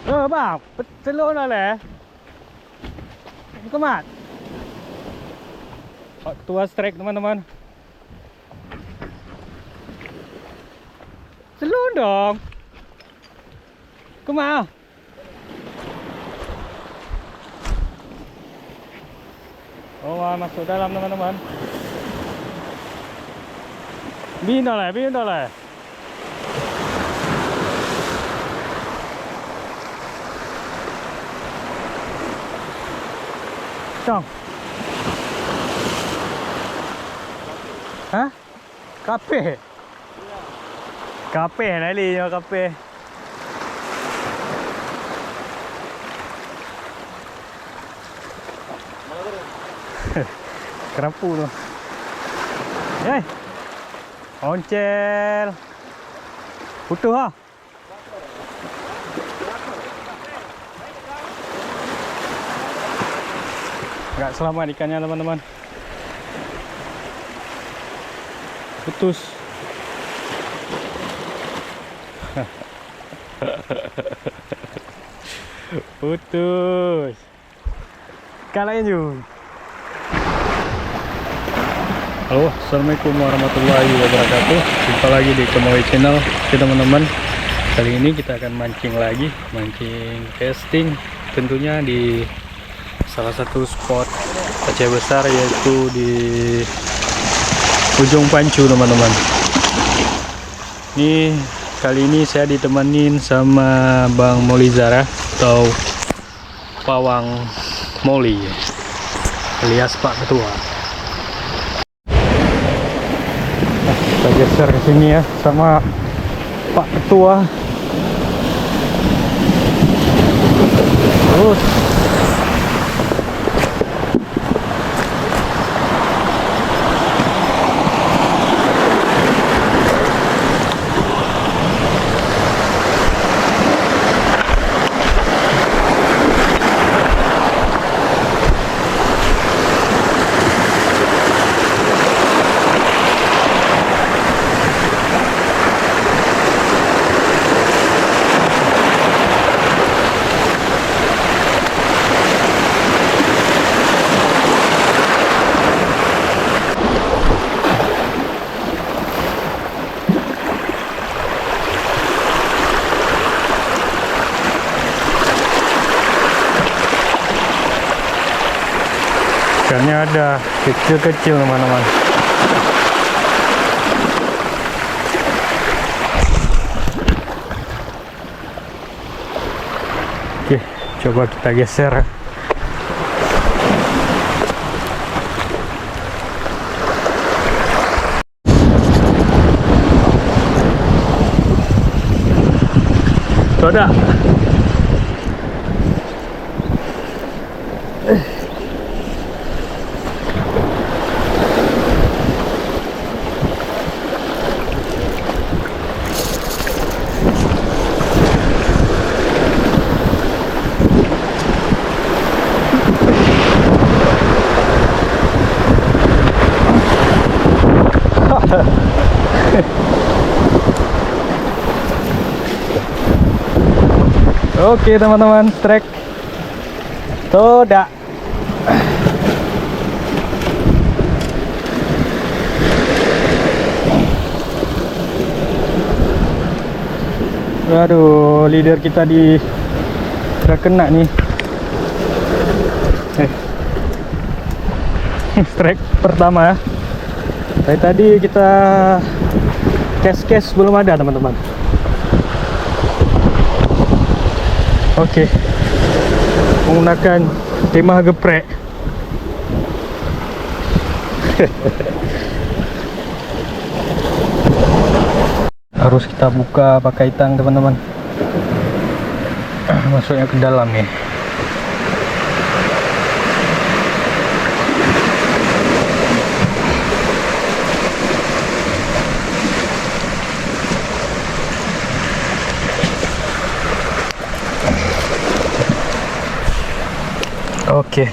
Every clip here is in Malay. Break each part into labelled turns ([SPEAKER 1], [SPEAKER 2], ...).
[SPEAKER 1] Bang, telur dah lah. Kemat. Tua strike teman-teman. Telur dong. Kemat. Oh, masuk dalam teman-teman. Bina lah. Cong. Hah? Kape? Kape nali nyo kape. Kerapu tu. Hei. Oncel. Utuh ha. Enggak selamat ikannya teman-teman. Putus. Putus. Kalahin yun. Halo, assalamualaikum warahmatullahi wabarakatuh. Jumpa lagi di Kemoy Channel, oke teman-teman. Kali ini kita akan mancing lagi, mancing casting, tentunya di salah satu spot Aceh besar, yaitu di Ujung Pancu teman-teman. Ini kali ini saya ditemenin sama Bang Molizara atau Pawang Moli alias Pak Ketua. Kita geser ke sini ya sama Pak Ketua. Terus ikannya ada kecil-kecil teman-teman. Oke, coba kita geser. Tuh ada. Oke teman-teman, strike toda. Waduh, leader kita udah kena nih. Strike pertama ya. Tadi kita cast belum ada teman-teman. Oke, menggunakan timah geprek. Harus kita buka pakai tang teman-teman. Masuknya ke dalam nih. Oke,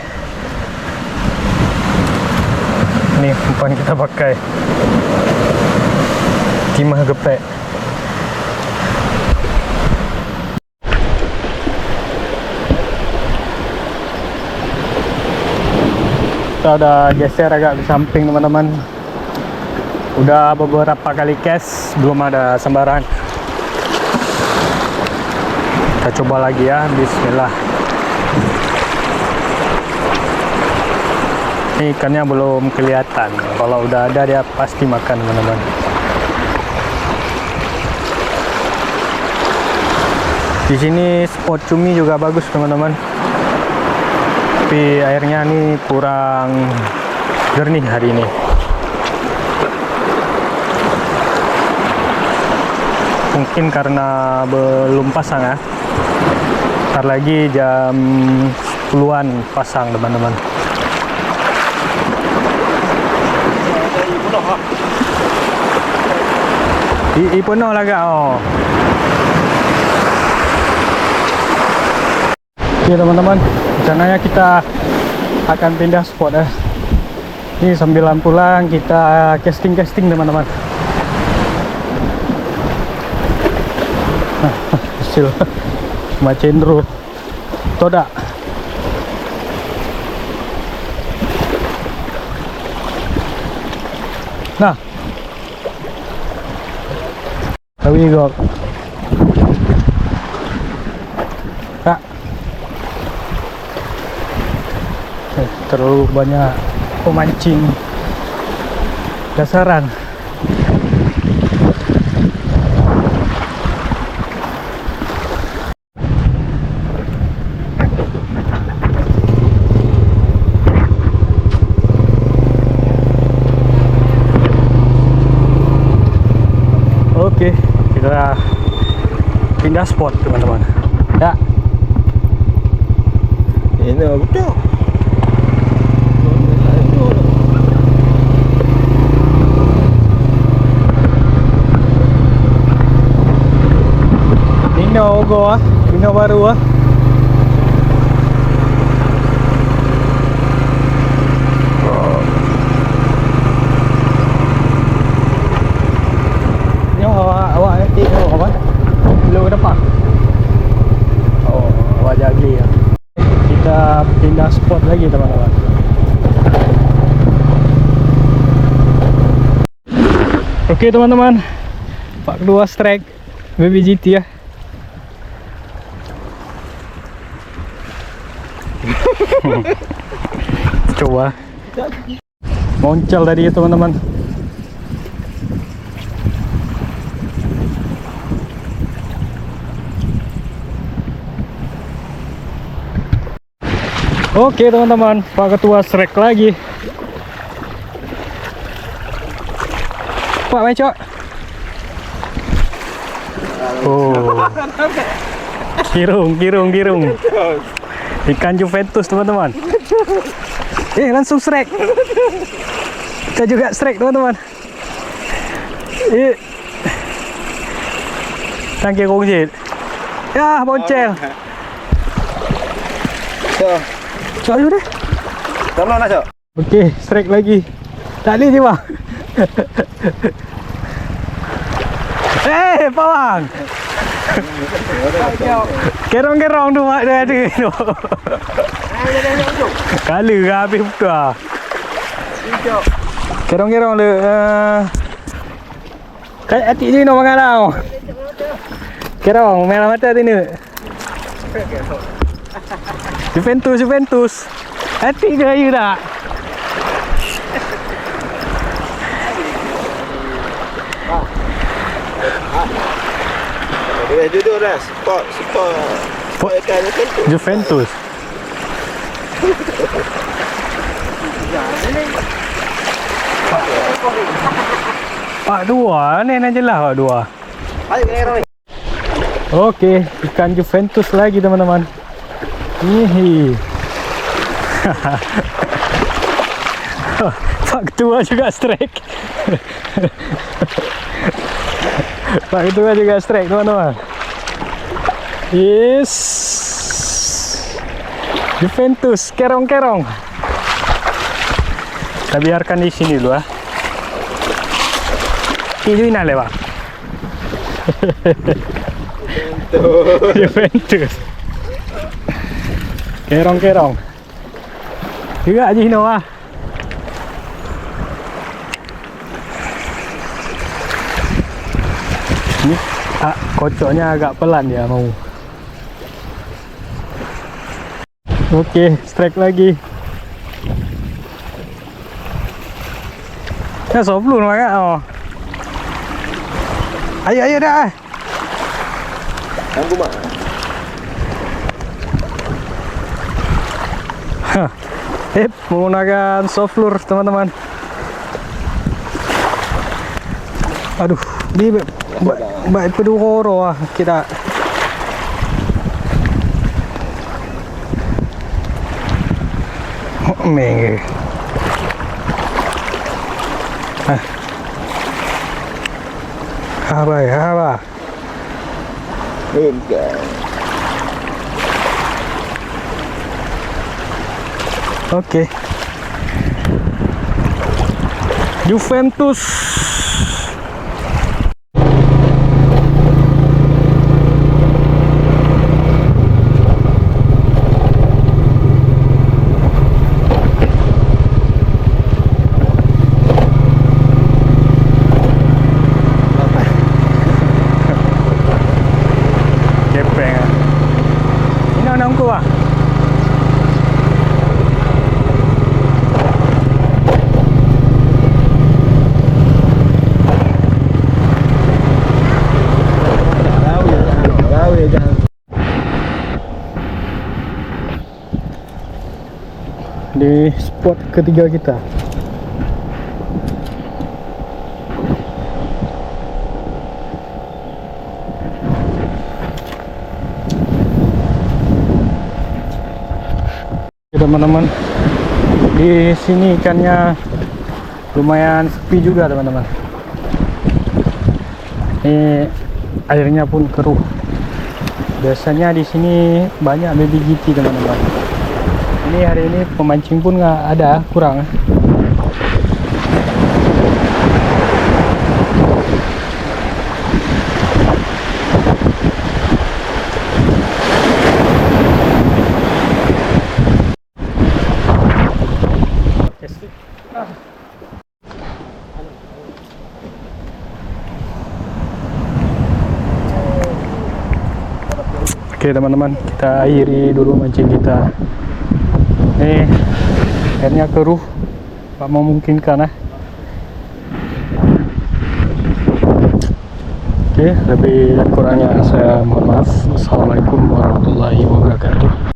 [SPEAKER 1] ini umpan kita pakai timah geprek. kita udah geser agak di samping teman-teman. Udah beberapa kali cast, belum ada sembaran. Kita coba lagi ya, bismillah. Ini ikannya belum kelihatan. Kalau udah ada dia pasti makan teman-teman. Di sini spot cumi juga bagus teman-teman. Tapi airnya ini kurang jernih hari ini. Mungkin karena belum pasang ya. Ntar lagi jam 10-an pasang teman-teman. Penuh lah kak. Oh. Oke teman-teman, rencananya kita akan pindah spot ya. Ini sambilan pulang kita casting teman-teman. Hasil macendro toda. Nah, we go. Kak, terlalu banyak pemancing dasaran. Oke, kita pindah spot teman-teman. Ya. Ini betul. Nino go, Nino baru ah. Apa? Belum depan. Oh, wajah lagi ya. Kita pindah spot lagi teman-teman. Oke teman-teman, Pak kedua strike BBGT ya. Coba moncal tadi ya teman-teman. Oke teman-teman, Pak Ketua strike lagi. Pak Becok. Oh. Kirung. Ikan Juventus teman-teman. Langsung strike. Kita juga strike teman-teman. Tangki kongsit. Ya, boncel. Cok dulu deh. Tolong lah, Cok. Oke, strike lagi. Tali je, Bang. Pawang. Kerong-kerong tu mak dia ada tu. Kala habis betul ah. Kerong-kerong le. Kai atik je nak makan tau. Kerong merah mata tini. Juventus. Hati ke air tak?
[SPEAKER 2] Duduk dah, spot ikan
[SPEAKER 1] Juventus. Pak dua, ni nak jelas Pak dua. Oke, ikan Juventus lagi teman-teman. Hihi. Pak Ketua juga strike. Pak Ketua juga strike teman-teman. Yes. Juventus kerong-kerong. Kita biarkan di sini dulu ah. Ini nale Pak. Juventus. Kerong-kerong. Juga Jino ah. Ini kocoknya agak pelan ya mau. Oke, strike lagi. Ya soblur maka. Oh. Ayo dah.
[SPEAKER 2] Aku mak.
[SPEAKER 1] Menggunakan soft lure teman-teman. Aduh, ini baik pedu horo kita. Menge. Apa?
[SPEAKER 2] Enggak.
[SPEAKER 1] Oke. Juventus. Kepeng. Ini anakku ah. Di spot ketiga kita. Teman-teman, di sini ikannya lumayan sepi juga teman-teman. Ini airnya pun keruh. Biasanya di sini banyak baby GT teman-teman. Ini hari ini pemancing pun nggak ada, kurang. Oke teman-teman, kita akhiri dulu mancing kita. Ini airnya keruh, tak memungkinkan. Oke, lebih kurangnya saya mohon maaf. Assalamualaikum warahmatullahi wabarakatuh.